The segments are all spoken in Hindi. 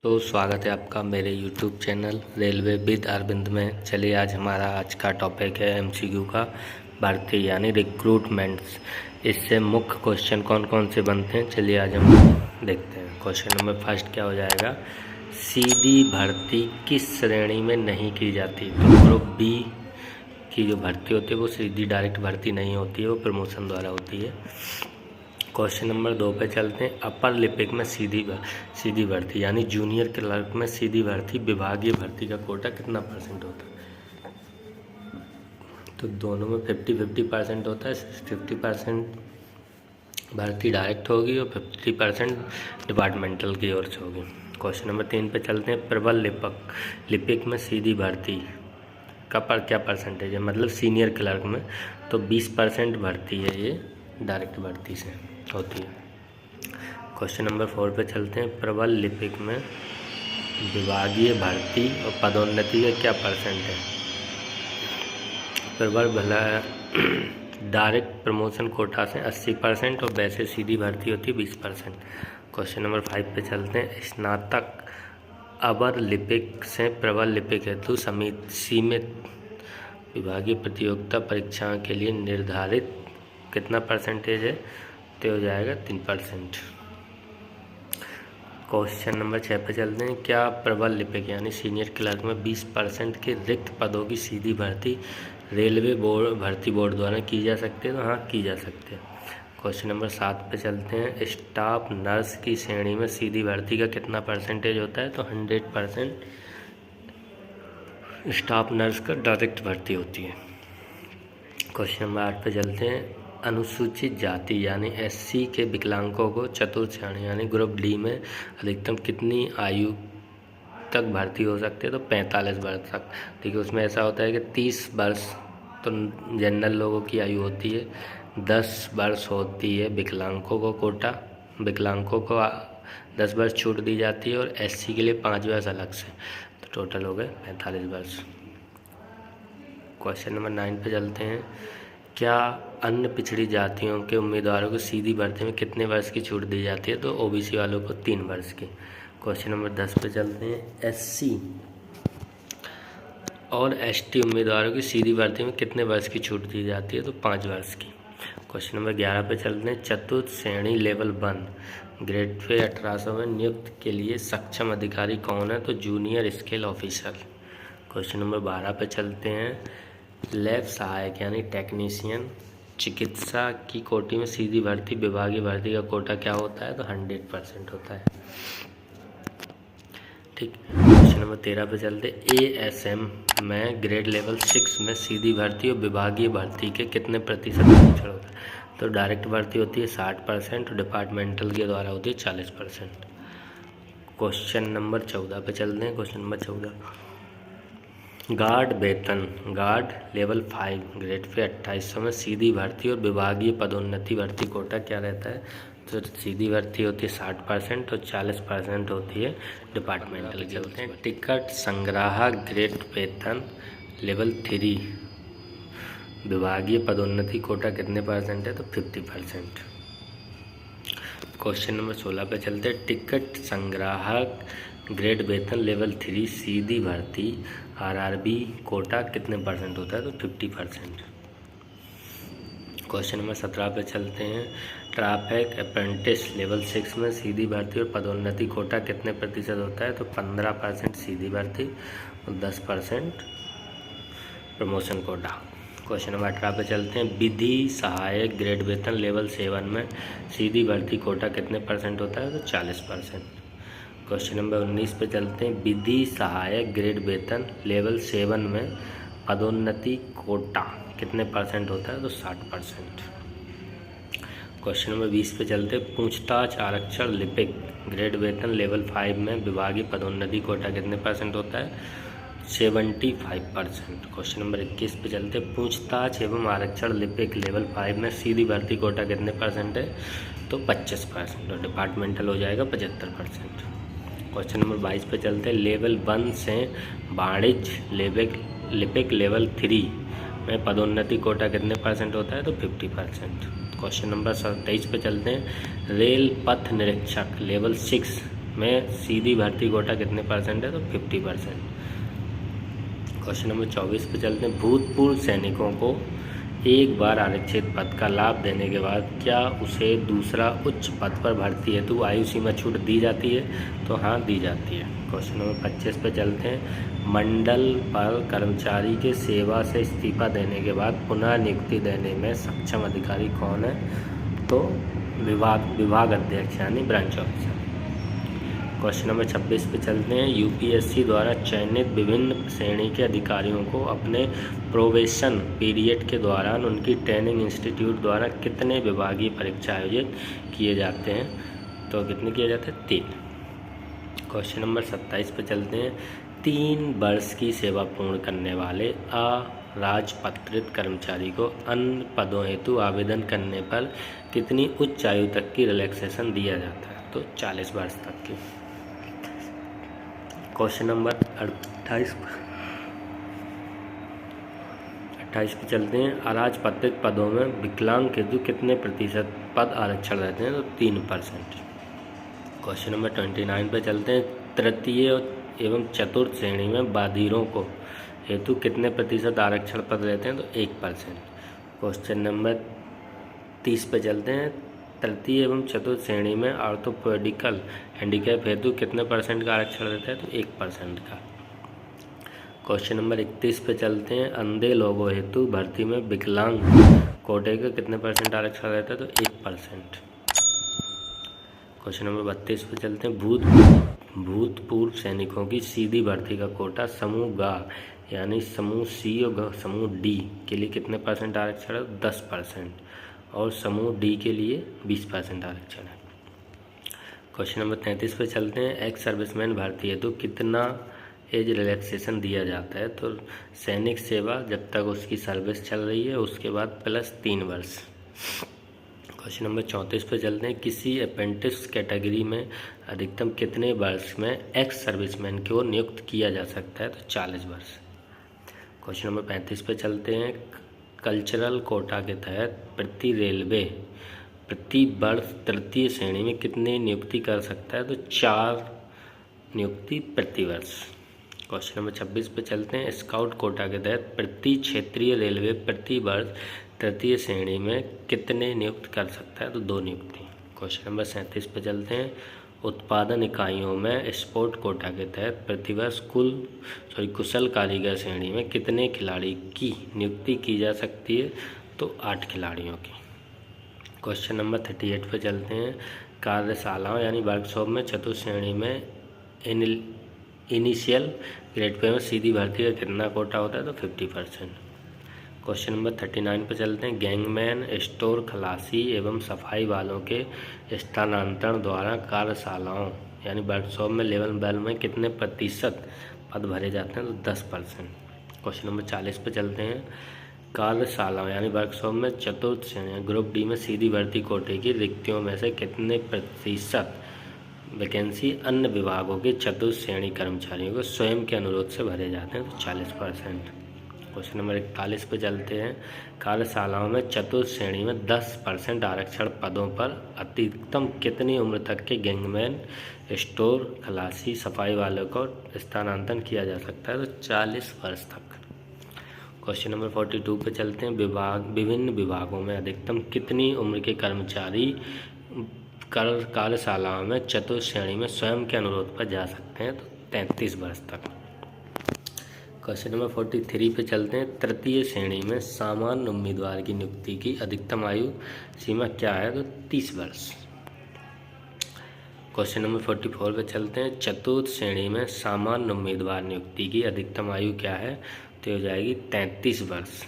तो स्वागत है आपका मेरे YouTube channel railway with Arvind में। चलिए आज हमारा आज का टॉपिक है MCQ का भर्ती यानी रिक्रूटमेंट्स। इससे मुख्य क्वेश्चन कौन कौन से बनते हैं चलिए आज हम देखते हैं। क्वेश्चन नंबर फर्स्ट क्या हो जाएगा, सीधी भर्ती किस श्रेणी में नहीं की जाती? तो ग्रुप बी की जो भर्ती होती है वो सीधी डायरेक्ट भर्ती नहीं होती है, वो प्रमोशन द्वारा होती है। क्वेश्चन नंबर 2 पे चलते हैं। अपर लिपिक में सीधी भर्ती यानी जूनियर क्लर्क में सीधी भर्ती विभागीय भर्ती का कोटा कितना परसेंट होता है? तो दोनों में 50-50% होता है। 50% भर्ती डायरेक्ट होगी और 50% डिपार्टमेंटल की ओर से होगी। क्वेश्चन नंबर 3 पे चलते हैं। प्रबल लिपिक में सीधी भर्ती का क्या परसेंटेज है? मतलब सीनियर क्लर्क में तो 20% भर्ती है, ये डायरेक्ट भर्ती से होती है। क्वेश्चन नंबर 4 पे चलते हैं। प्रबल लिपिक में विभागीय भर्ती और पदोन्नति का क्या परसेंट है? प्रबल भला डायरेक्ट प्रमोशन कोटा से 80% और वैसे सीधी भर्ती होती है 20%। क्वेश्चन नंबर 5 पे चलते हैं। स्नातक अवर लिपिक से प्रबल लिपिक हेतु सीमित विभागीय प्रतियोगिता परीक्षाओं के लिए निर्धारित कितना परसेंटेज है? तो हो जाएगा 3%। क्वेश्चन नंबर 6 पे चलते हैं। क्या प्रबल लिपिक यानी सीनियर क्लर्क में 20% के रिक्त पदों की सीधी भर्ती रेलवे भर्ती बोर्ड द्वारा की जा सकती है? तो हाँ, की जा सकती है। क्वेश्चन नंबर 7 पे चलते हैं। स्टाफ नर्स की श्रेणी में सीधी भर्ती का कितना परसेंटेज होता है? तो 100% स्टाफ नर्स का डायरेक्ट भर्ती होती है। क्वेश्चन नंबर 8 पे चलते हैं। अनुसूचित जाति यानी SC के विकलांगों को चतुर्थ श्रेणी यानी ग्रुप डी में अधिकतम कितनी आयु तक भर्ती हो सकती है? तो 45 वर्ष तक। ठीक है, उसमें ऐसा होता है कि 30 वर्ष तो जनरल लोगों की आयु होती है, 10 वर्ष होती है विकलांगों को कोटा, विकलांगों को 10 वर्ष छूट दी जाती है और SC के लिए 5 वर्ष अलग से, तो टोटल हो गए 45 वर्ष। क्वेश्चन नंबर 9 पे चलते हैं। क्या अन्य पिछड़ी जातियों के उम्मीदवारों को सीधी भर्ती में कितने वर्ष की छूट दी जाती है? तो OBC वालों को 3 वर्ष की। क्वेश्चन नंबर 10 पे चलते हैं। SC और ST उम्मीदवारों की सीधी भर्ती में कितने वर्ष की छूट दी जाती है? तो 5 वर्ष की। क्वेश्चन नंबर 11 पे चलते हैं। चतुर्थ श्रेणी लेवल 1 ग्रेड पे 1800 में नियुक्त के लिए सक्षम अधिकारी कौन है? तो junior scale officer. Question number 12 पे चलते हैं। लैब सहायक यानी टेक्नीशियन चिकित्सा की कोटि में सीधी भर्ती विभागीय भर्ती का कोटा क्या होता है? तो 100% होता है। ठीक। क्वेश्चन नंबर 13 पे चलते। ASM में ग्रेड लेवल 6 में सीधी भर्ती और विभागीय भर्ती के कितने प्रतिशत आरक्षण होता है? तो डायरेक्ट भर्ती होती है 60% और डिपार्टमेंटल के द्वारा होती है 40%। क्वेश्चन नंबर 14 पे चलते हैं। Question number 14। गार्ड वेतन गार्ड लेवल 5 ग्रेड पे 2800 में सीधी भर्ती और विभागीय पदोन्नति भर्ती कोटा क्या रहता है? तो सीधी भर्ती होती है 60% और 40% होती है डिपार्टमेंटल। चलते हैं। टिकट संग्राहक ग्रेड वेतन लेवल 3 विभागीय पदोन्नति कोटा कितने परसेंट है? तो 50%। क्वेश्चन नंबर 16 पे चलते हैं। टिकट संग्राहक ग्रेड वेतन लेवल 3 सीधी भर्ती RRB कोटा कितने परसेंट होता है? तो 50%। क्वेश्चन नंबर 17 पे चलते हैं। ट्रैफिक अप्रेंटिस लेवल 6 में सीधी भर्ती और पदोन्नति कोटा कितने प्रतिशत होता है? तो 15% सीधी भर्ती और 10% प्रमोशन कोटा। क्वेश्चन नंबर 18 पे चलते हैं। विधि सहायक ग्रेड वेतन लेवल 7 में सीधी भर्ती कोटा कितने परसेंट होता है? तो 40%। क्वेश्चन नंबर 19 पे चलते हैं। विधि सहायक ग्रेड वेतन लेवल 7 में पदोन्नति कोटा कितने परसेंट होता है? तो 60%। क्वेश्चन नंबर 20 पे चलते हैं। पूछताछ आरक्षण लिपिक ग्रेड वेतन लेवल 5 में विभागीय पदोन्नति कोटा कितने परसेंट होता है? 75%। क्वेश्चन नंबर 21 पे चलते हैं। पूछताछ एवं आरक्षण लिपिक लेवल 5 में सीधी भर्ती कोटा कितने परसेंट है? तो 25% और डिपार्टमेंटल हो जाएगा 75%। क्वेश्चन नंबर 22 पे चलते हैं। लेवल 1 से वाणिज्य लिपिक लेवल 3 में पदोन्नति कोटा कितने परसेंट होता है? तो 50%। क्वेश्चन नंबर 23 पे चलते हैं। रेल पथ निरीक्षक लेवल 6 में सीधी भर्ती कोटा कितने परसेंट है? तो 50%। क्वेश्चन नंबर 24 पे चलते हैं। भूतपूर्व सैनिकों को एक बार आरक्षित पद का लाभ देने के बाद क्या उसे दूसरा उच्च पद पर भर्ती हेतु आयु सीमा छूट दी जाती है? तो हाँ, दी जाती है। क्वेश्चन नंबर 25 पे चलते हैं। मंडल पर कर्मचारी के सेवा से इस्तीफा देने के बाद पुनः नियुक्ति देने में सक्षम अधिकारी कौन है? तो विभाग अध्यक्ष यानी ब्रांच ऑफिसर। क्वेश्चन नंबर 26 पे चलते हैं। यूपीएससी द्वारा चयनित विभिन्न श्रेणी के अधिकारियों को अपने प्रोबेशन पीरियड के दौरान उनकी ट्रेनिंग इंस्टीट्यूट द्वारा कितने विभागीय परीक्षा आयोजित किए जाते हैं? तो कितने किए जाते हैं? 3। क्वेश्चन नंबर 27 पे चलते हैं। 3 वर्ष की सेवा पूर्ण करने वाले अराजपत्रित कर्मचारी को अन्य पदों हेतु आवेदन करने पर कितनी उच्च आयु तक की रिलैक्सेशन दिया जाता है? तो 40 वर्ष तक की। क्वेश्चन नंबर 28 पे चलते हैं। अराजपत्रित पदों में विकलांग हेतु कितने प्रतिशत पद आरक्षण रहते हैं? तो 3%। क्वेश्चन नंबर 29 पे चलते हैं। तृतीय एवं चतुर्थ श्रेणी में बाधिरों को हेतु कितने प्रतिशत आरक्षण पद रहते हैं? तो 1%। क्वेश्चन नंबर 30 पे चलते हैं। तृतीय एवं चतुर्थ श्रेणी में ऑर्थोपेडिकल हैंडीकैप हेतु कितने परसेंट का आरक्षण रहता है? तो 1% का। क्वेश्चन नंबर 31 पे चलते हैं। अंधे लोगों हेतु भर्ती में विकलांग कोटे का कितने परसेंट आरक्षण रहता है? तो 1%। क्वेश्चन नंबर 32 पे चलते हैं। भूतपूर्व सैनिकों की सीधी भर्ती का कोटा समूह ग यानी समूह सी और समूह डी के लिए कितने परसेंट आरक्षण है? 10%। और समूह डी के लिए 20% आरक्षण है। क्वेश्चन नंबर 33 पे चलते हैं। एक्स सर्विसमैन भर्ती हेतु कितना एज रिलैक्सेशन दिया जाता है? तो सैनिक सेवा जब तक उसकी सर्विस चल रही है उसके बाद प्लस 3 वर्ष। क्वेश्चन नंबर 34 पे चलते हैं। किसी अप्रेंटिस कैटेगरी में अधिकतम कितने वर्ष में एक्स सर्विसमैन को नियुक्त किया जा सकता है? तो 40 वर्ष। क्वेश्चन नंबर 35 पे चलते हैं। कल्चरल कोटा के तहत प्रति रेलवे प्रति वर्ष तृतीय श्रेणी में कितने नियुक्ति कर सकता है? तो 4 नियुक्ति प्रति वर्ष। क्वेश्चन नंबर 26 पे चलते हैं। स्काउट कोटा के तहत प्रति क्षेत्रीय रेलवे प्रति वर्ष तृतीय श्रेणी में कितने नियुक्त कर सकता है? तो 2 नियुक्ति। क्वेश्चन नंबर 37 पे चलते हैं। उत्पादन इकाइयों में स्पोर्ट कोटा के तहत प्रतिवर्ष कुशल कारीगर श्रेणी में कितने खिलाड़ी की नियुक्ति की जा सकती है? तो 8 खिलाड़ियों की। क्वेश्चन नंबर 38 पे चलते हैं। कार्यशालाओं यानी वर्कशॉप में चतुर्थ श्रेणी में इनिशियल ग्रेड पे में सीधी भर्ती का कितना कोटा होता है? तो 50%। क्वेश्चन नंबर 39 पे चलते हैं। गैंगमैन स्टोर खलासी एवं सफाई वालों के स्थानांतरण द्वारा कार्यशालाओं यानी वर्कशॉप में लेवल बेल में कितने प्रतिशत पद भरे जाते हैं? तो 10%। क्वेश्चन नंबर 40 पे चलते हैं। कार्यशालाओं यानी वर्कशॉप में चतुर्थ श्रेणी ग्रुप डी में सीधी भर्ती कोटे की रिक्तियों में से कितने प्रतिशत वैकेंसी अन्य विभागों के चतुर्थ श्रेणी कर्मचारियों को स्वयं के अनुरोध से भरे जाते हैं? तो 40%। क्वेश्चन नंबर 41 पे चलते हैं। कार्यशालाओं में चतुर्थ श्रेणी में 10% आरक्षण पदों पर अधिकतम कितनी उम्र तक के गैंगमैन स्टोर खलासी सफाई वालों को स्थानांतरण किया जा सकता है? तो 40 वर्ष तक। क्वेश्चन नंबर 42 पे चलते हैं। विभिन्न विभागों में अधिकतम कितनी उम्र के कर्मचारी कार्यशालाओं में चतुर्थ श्रेणी में स्वयं के अनुरोध पर जा सकते हैं? तो 33 वर्ष तक। क्वेश्चन नंबर 43 पे चलते हैं। तृतीय श्रेणी में सामान्य उम्मीदवार की नियुक्ति की अधिकतम आयु सीमा क्या है? तो 30 वर्ष। क्वेश्चन नंबर 44 पे चलते हैं। चतुर्थ श्रेणी में सामान्य उम्मीदवार नियुक्ति की अधिकतम आयु क्या है? तो हो जाएगी 33 वर्ष।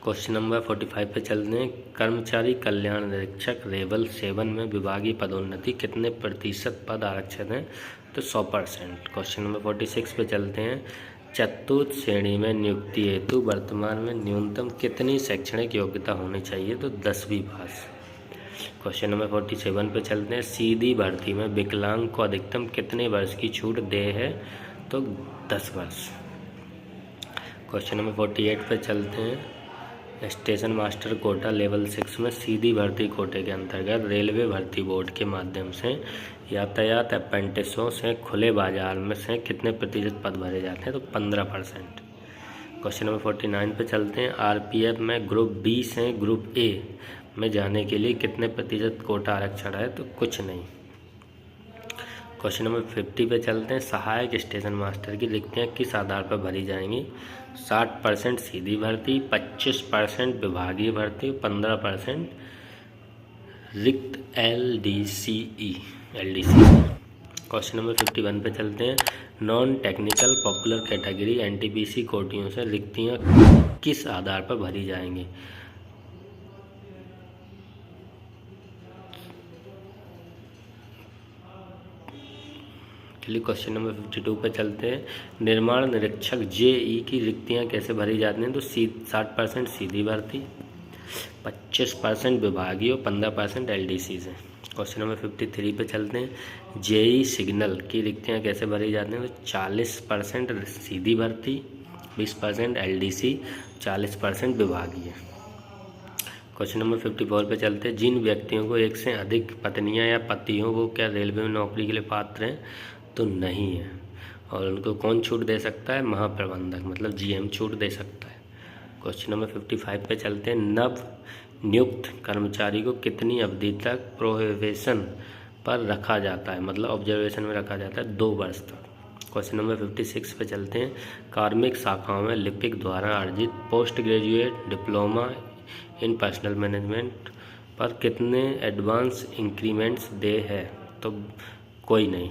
क्वेश्चन नंबर 45 पे चलते हैं। कर्मचारी कल्याण निरीक्षक लेवल 7 में विभागीय पदोन्नति कितने प्रतिशत पद आरक्षित हैं? तो 100%। क्वेश्चन नंबर 46 पे चलते हैं। चतुर्थ श्रेणी में नियुक्ति हेतु वर्तमान में न्यूनतम कितनी शैक्षणिक योग्यता होनी चाहिए? तो 10वीं पास। क्वेश्चन नंबर 47 पे चलते हैं। सीधी भर्ती में विकलांग को अधिकतम कितने वर्ष की छूट दे है? तो 10 वर्ष। क्वेश्चन नंबर 48 पे चलते हैं। स्टेशन मास्टर कोटा लेवल 6 में सीधी भर्ती कोटे के अंतर्गत रेलवे भर्ती बोर्ड के माध्यम से यातायात अप्रेंटिसों से खुले बाजार में से कितने प्रतिशत पद भरे जाते हैं? तो 15%। क्वेश्चन नंबर 49 पे चलते हैं। आरपीएफ में ग्रुप बी से ग्रुप ए में जाने के लिए कितने प्रतिशत कोटा आरक्षण है? तो कुछ नहीं। क्वेश्चन नंबर 50 पे चलते हैं। सहायक स्टेशन मास्टर की रिक्तियाँ किस आधार पर भरी जाएंगी? 60% सीधी भर्ती, 25% विभागीय भर्ती, 15% रिक्त LDC। क्वेश्चन नंबर 51 पे चलते हैं। Non technical popular category NTPC कोटियों से रिक्तियाँ किस आधार पर भरी जाएंगी? चलिए क्वेश्चन नंबर 52 पे चलते हैं। निर्माण निरीक्षक JE की रिक्तियाँ कैसे भरी जाती हैं? तो 60% सीधी भर्ती, 25% विभागीय और 15% LDC से। क्वेश्चन नंबर 53 पे चलते हैं। JE सिग्नल की रिक्तियाँ कैसे भरी जाती हैं? तो 40% सीधी भर्ती, 20% LDC, 40% विभागीय। क्वेश्चन नंबर 54 पे चलते हैं। जिन व्यक्तियों को एक से अधिक पत्नियां या पति हो वो क्या रेलवे में नौकरी के लिए पात्र हैं? तो नहीं है। और उनको कौन छूट दे सकता है? महाप्रबंधक, मतलब GM छूट दे सकता है। क्वेश्चन नंबर 55 पे चलते हैं। नव नियुक्त कर्मचारी को कितनी अवधि तक प्रोहिबिशन पर रखा जाता है, मतलब ऑब्जर्वेशन में रखा जाता है? 2 वर्ष तक। क्वेश्चन नंबर 56 पे चलते हैं। कार्मिक शाखाओं में लिपिक द्वारा अर्जित post graduate diploma in personal management पर कितने एडवांस इंक्रीमेंट्स दे है? तो कोई नहीं,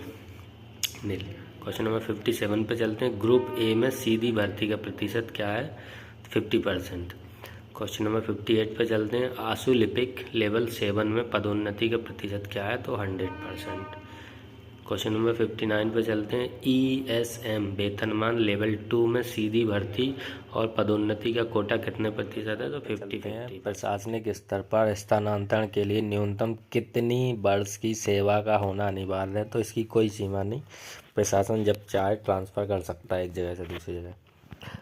नील। क्वेश्चन नंबर 57 पे चलते हैं। ग्रुप ए में सीधी भर्ती का प्रतिशत क्या है? 50%। क्वेश्चन नंबर 58 पे चलते हैं। आशु लिपिक लेवल 7 में पदोन्नति का प्रतिशत क्या है? तो 100%। क्वेश्चन नंबर 59 पे चलते हैं। ESM वेतनमान लेवल 2 में सीधी भर्ती और पदोन्नति का कोटा कितने प्रतिशत है? तो 50-50। प्रशासनिक स्तर पर स्थानांतरण के लिए न्यूनतम कितनी वर्ष की सेवा का होना अनिवार्य है? तो इसकी कोई सीमा नहीं, प्रशासन जब चाहे ट्रांसफ़र कर सकता है एक जगह से दूसरी जगह।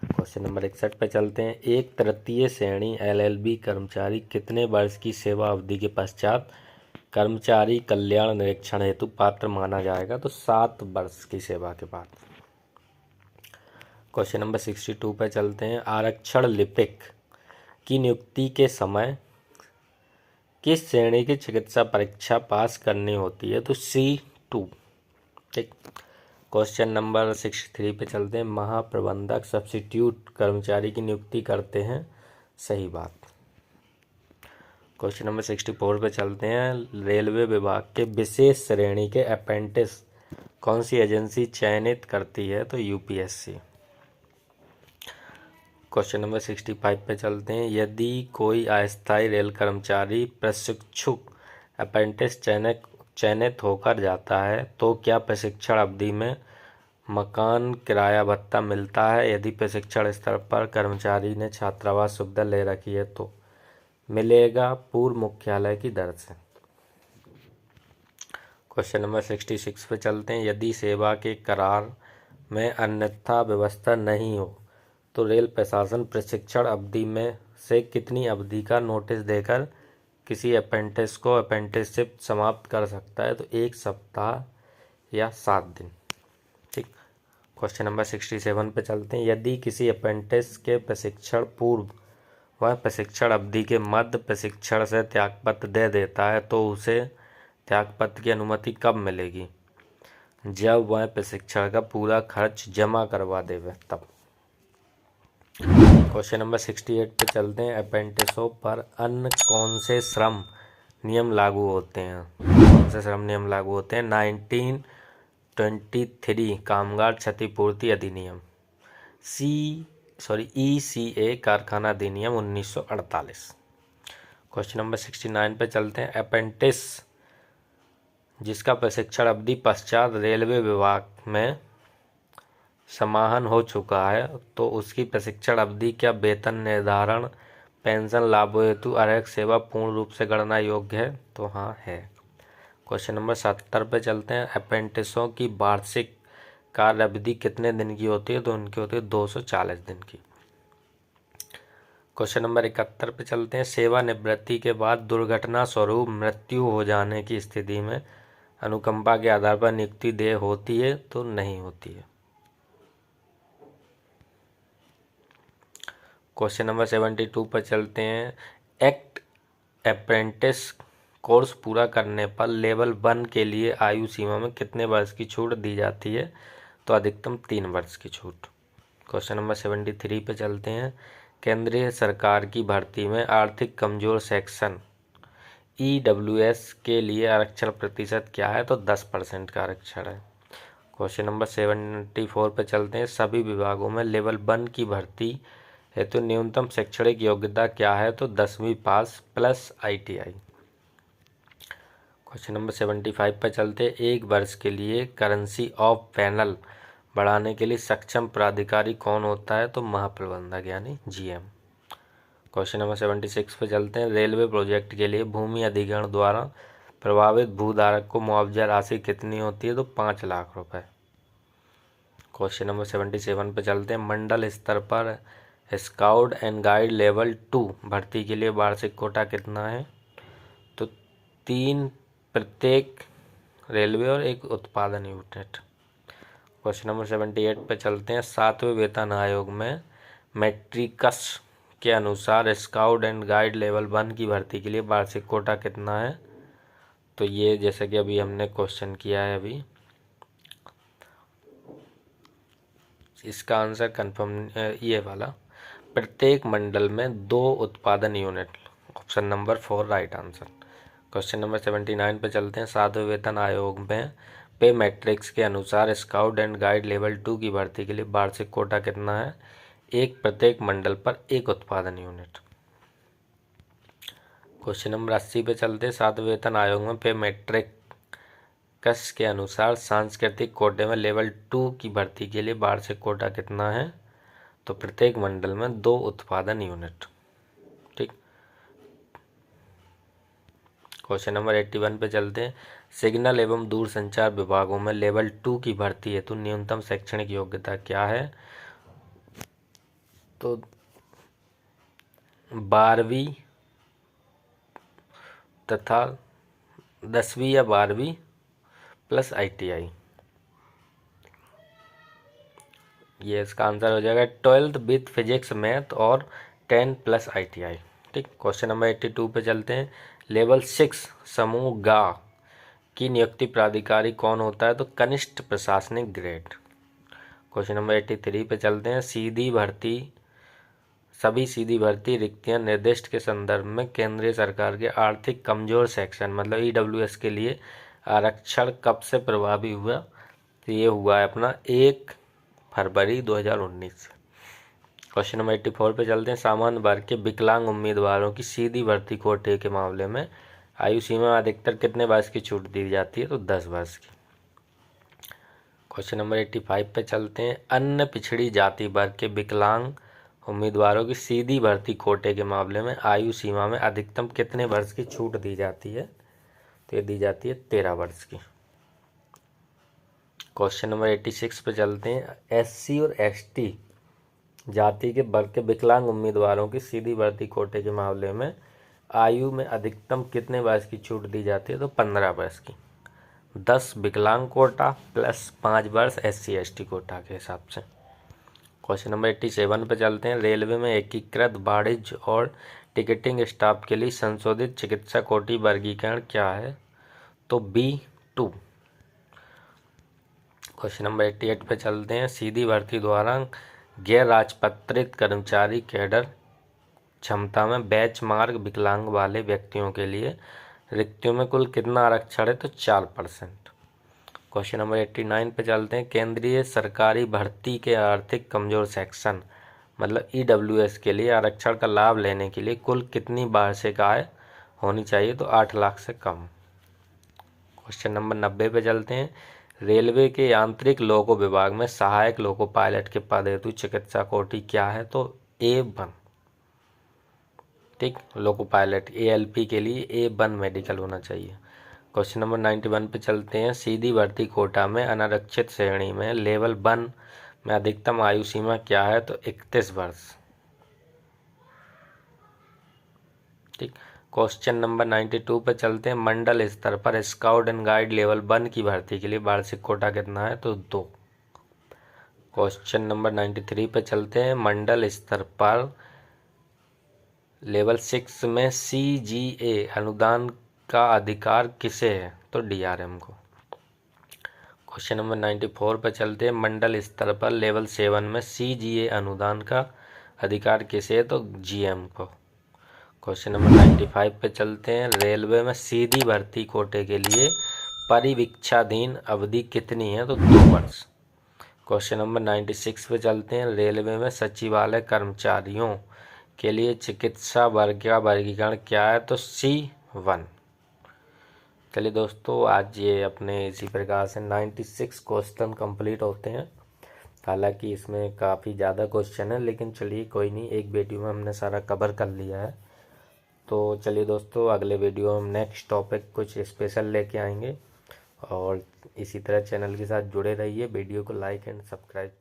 क्वेश्चन नंबर 61 पे चलते हैं। एक तृतीय श्रेणी LLB कर्मचारी कितने वर्ष की सेवा अवधि के पश्चात कर्मचारी कल्याण निरीक्षण हेतु पात्र माना जाएगा? तो 7 वर्ष की सेवा के बाद। क्वेश्चन नंबर 62 पे चलते हैं। आरक्षण लिपिक की नियुक्ति के समय किस श्रेणी की चिकित्सा परीक्षा पास करनी होती है? तो C2। ठीक। क्वेश्चन नंबर 63 पे चलते हैं। महाप्रबंधक सब्स्टिट्यूट कर्मचारी की नियुक्ति करते हैं, सही बात। क्वेश्चन नंबर 64 पे चलते हैं। रेलवे विभाग के विशेष श्रेणी के अप्रेंटिस कौन सी एजेंसी चयनित करती है? तो UPSC। क्वेश्चन नंबर 65 पे चलते हैं। यदि कोई अस्थायी रेल कर्मचारी प्रशिक्षुक अप्रेंटिस चयनित होकर जाता है तो क्या प्रशिक्षण अवधि में मकान किराया भत्ता मिलता है? यदि प्रशिक्षण स्तर पर कर्मचारी ने छात्रावास सुविधा ले रखी है तो मिलेगा, पूर्व मुख्यालय की दर से। क्वेश्चन नंबर 66 पे चलते हैं। यदि सेवा के करार में अन्यथा व्यवस्था नहीं हो तो रेल प्रशासन प्रशिक्षण अवधि में से कितनी अवधि का नोटिस देकर किसी अप्रेंटिस को अप्रेंटिसशिप समाप्त कर सकता है? तो 1 सप्ताह या 7 दिन। ठीक। क्वेश्चन नंबर 67 पे चलते हैं। यदि किसी अप्रेंटिस के प्रशिक्षण पूर्व वह प्रशिक्षण अवधि के मध्य प्रशिक्षण से त्यागपत्र दे देता है तो उसे त्यागपत्र की अनुमति कब मिलेगी? जब वह प्रशिक्षण का पूरा खर्च जमा करवा देवे तब। क्वेश्चन नंबर 68 पे चलते हैं। अप्रेंटिसों पर अन्य कौन से श्रम नियम लागू होते हैं? कौन से श्रम नियम लागू होते हैं? 1923 कामगार क्षतिपूर्ति अधिनियम, ECA कारखाना अधिनियम 1948। क्वेश्चन नंबर 69 पे चलते हैं। अप्रेंटिस जिसका प्रशिक्षण अवधि पश्चात रेलवे विभाग में समाहन हो चुका है तो उसकी प्रशिक्षण अवधि क्या वेतन निर्धारण, पेंशन लाभों हेतु आरक्षण सेवा पूर्ण रूप से गणना योग्य है? तो हाँ है। क्वेश्चन नंबर 70 पे चलते हैं। अप्रेंटिसों की वार्षिक कार्य अवधि कितने दिन की होती है? तो उनकी होती है 240 दिन की। क्वेश्चन नंबर 71 पे चलते हैं। सेवानिवृत्ति के बाद दुर्घटना स्वरूप मृत्यु हो जाने की स्थिति में अनुकंपा के आधार पर नियुक्ति देय होती है तो नहीं होती है। क्वेश्चन नंबर 72 पर चलते हैं। एक्ट अप्रेंटिस कोर्स पूरा करने पर लेवल 1 के लिए आयु सीमा में कितने वर्ष की छूट दी जाती है? तो अधिकतम 3 वर्ष की छूट। क्वेश्चन नंबर 73 पे चलते हैं। केंद्रीय सरकार की भर्ती में आर्थिक कमजोर सेक्शन EWS के लिए आरक्षण प्रतिशत क्या है? तो 10% का आरक्षण है। क्वेश्चन नंबर 74 पे चलते हैं। सभी विभागों में लेवल 1 की भर्ती हेतु न्यूनतम शैक्षणिक योग्यता क्या है? तो 10वीं पास प्लस ITI। क्वेश्चन नंबर 75 पर चलते हैं। एक वर्ष के लिए करेंसी ऑफ पैनल बढ़ाने के लिए सक्षम प्राधिकारी कौन होता है? तो महाप्रबंधक यानी GM। क्वेश्चन नंबर 76 पे चलते हैं। रेलवे प्रोजेक्ट के लिए भूमि अधिग्रहण द्वारा प्रभावित भूधारक को मुआवजा राशि कितनी होती है? तो 5 लाख रुपए। क्वेश्चन नंबर 77 पे चलते हैं। मंडल स्तर पर स्काउट एंड गाइड लेवल 2 भर्ती के लिए वार्षिक कोटा कितना है? तो 3 प्रत्येक रेलवे और 1 उत्पादन यूनिट। क्वेश्चन नंबर 78 पे चलते हैं। 7वें वेतन आयोग में मैट्रिक्स के अनुसार स्काउट एंड गाइड लेवल 1 की भर्ती के लिए वार्षिक कोटा कितना है? तो ये जैसे कि अभी हमने क्वेश्चन किया है, अभी इसका आंसर कंफर्म ये वाला, प्रत्येक मंडल में 2 उत्पादन unit. Option number 4 right answer. Question number 79 पे चलते हैं। 7वें वेतन आयोग में पे मैट्रिक्स के अनुसार स्काउट एंड गाइड लेवल 2 की भर्ती के लिए वार्षिक कोटा कितना है? 1 प्रत्येक मंडल पर 1 उत्पादन यूनिट। क्वेश्चन नंबर 80 पे चलते हैं। 7वें वेतन आयोग में पे मैट्रिक्स के अनुसार सांस्कृतिक कोटे में लेवल 2 की भर्ती के लिए वार्षिक कोटा कितना है? तो प्रत्येक मंडल में 2 उत्पादन यूनिट। ठीक। क्वेश्चन नंबर 81 पे चलते हैं। सिग्नल एवं दूरसंचार विभागों में लेवल 2 की भर्ती हेतु न्यूनतम शैक्षणिक योग्यता क्या है? तो 12वीं तथा 10वीं या 12वीं प्लस ITI। ये इसका आंसर हो जाएगा 12th विथ फिजिक्स मैथ और 10 प्लस ITI। ठीक। क्वेश्चन नंबर 82 पे चलते हैं। लेवल 6 समूह गा की नियुक्ति प्राधिकारी कौन होता है? तो कनिष्ठ प्रशासनिक ग्रेड। क्वेश्चन नंबर 83 पे चलते हैं। सभी सीधी भर्ती रिक्तियां निर्दिष्ट के संदर्भ में केंद्रीय सरकार के आर्थिक कमजोर सेक्शन मतलब EWS के लिए आरक्षण कब से प्रभावी हुआ? तो ये हुआ है अपना 1 फरवरी 2019 से। क्वेश्चन नंबर 84 पे चलते हैं। सामान्य वर्ग के विकलांग उम्मीदवारों की सीधी भर्ती कोटे के मामले में आयु सीमा अधिकतर कितने वर्ष की छूट दी जाती है? तो 10 वर्ष की। क्वेश्चन नंबर 85 पे चलते हैं। अन्य पिछड़ी जाति वर्ग के विकलांग उम्मीदवारों की सीधी भर्ती कोटे के मामले में आयु सीमा में अधिकतम कितने वर्ष की छूट दी जाती है? तो ये दी जाती है 13 वर्ष की। क्वेश्चन नंबर 86 पे चलते हैं। SC और ST जाति के वर्ग के विकलांग उम्मीदवारों की सीधी भर्ती कोटे के मामले में आयु में अधिकतम कितने वर्ष की छूट दी जाती है? तो 15 वर्ष की। 10 विकलांग कोटा प्लस 5 वर्ष SC ST कोटा के हिसाब से। क्वेश्चन नंबर 87 पे चलते हैं। रेलवे में एकीकृत वाणिज्य और टिकटिंग स्टाफ के लिए संशोधित चिकित्सा कोटि वर्गीकरण क्या है? तो B2। क्वेश्चन नंबर 88 पे चलते हैं। सीधी भर्ती द्वारा गैर राजपत्रित कर्मचारी कैडर क्षमता में बैच मार्क विकलांग वाले व्यक्तियों के लिए रिक्तियों में कुल कितना आरक्षण है? तो 4%। क्वेश्चन नंबर 89 पे चलते हैं। केंद्रीय सरकारी भर्ती के आर्थिक कमजोर सेक्शन मतलब EWS के लिए आरक्षण का लाभ लेने के लिए कुल कितनी वार्षिक आय होनी चाहिए? तो 8 लाख से कम। क्वेश्चन नंबर 90 पे चलते हैं। रेलवे के यांत्रिक लोको विभाग में सहायक लोको पायलट के पद हेतु चिकित्सा कोटि क्या है? तो A1। ठीक। लोको पायलट ALP के लिए A1 मेडिकल होना चाहिए। क्वेश्चन नंबर 91 पे चलते हैं। सीधी भर्ती कोटा में अनारक्षित श्रेणी में लेवल 1 में अधिकतम आयु सीमा क्या है? तो 31 वर्ष। ठीक। क्वेश्चन नंबर 92 पे चलते हैं। मंडल स्तर पर स्काउट एंड गाइड लेवल 1 की भर्ती के लिए वार्षिक कोटा कितना है? तो 2। क्वेश्चन नंबर 93 पे चलते हैं। मंडल स्तर पर लेवल 6 में CGA अनुदान का अधिकार किसे है? तो DRM को। क्वेश्चन नंबर 94 पर चलते हैं। मंडल स्तर पर लेवल 7 में CGA अनुदान का अधिकार किसे है? तो GM को। क्वेश्चन नंबर 95 पे चलते हैं। रेलवे में सीधी भर्ती कोटे के लिए परिवीक्षाधीन अवधि कितनी है? तो 2 वर्ष। क्वेश्चन नंबर 96 पे चलते हैं। रेलवे में सचिवालय कर्मचारियों के लिए चिकित्सा वर्ग का वर्गीकरण क्या है? तो C1। चलिए दोस्तों, आज ये अपने इसी प्रकार से 96 क्वेश्चन कंप्लीट होते हैं। हालांकि इसमें काफ़ी ज़्यादा क्वेश्चन है, लेकिन चलिए कोई नहीं, एक वीडियो में हमने सारा कवर कर लिया है। तो चलिए दोस्तों, अगले वीडियो में हम नेक्स्ट टॉपिक कुछ स्पेशल लेके आएंगे, और इसी तरह चैनल के साथ जुड़े रहिए। वीडियो को लाइक एंड सब्सक्राइब।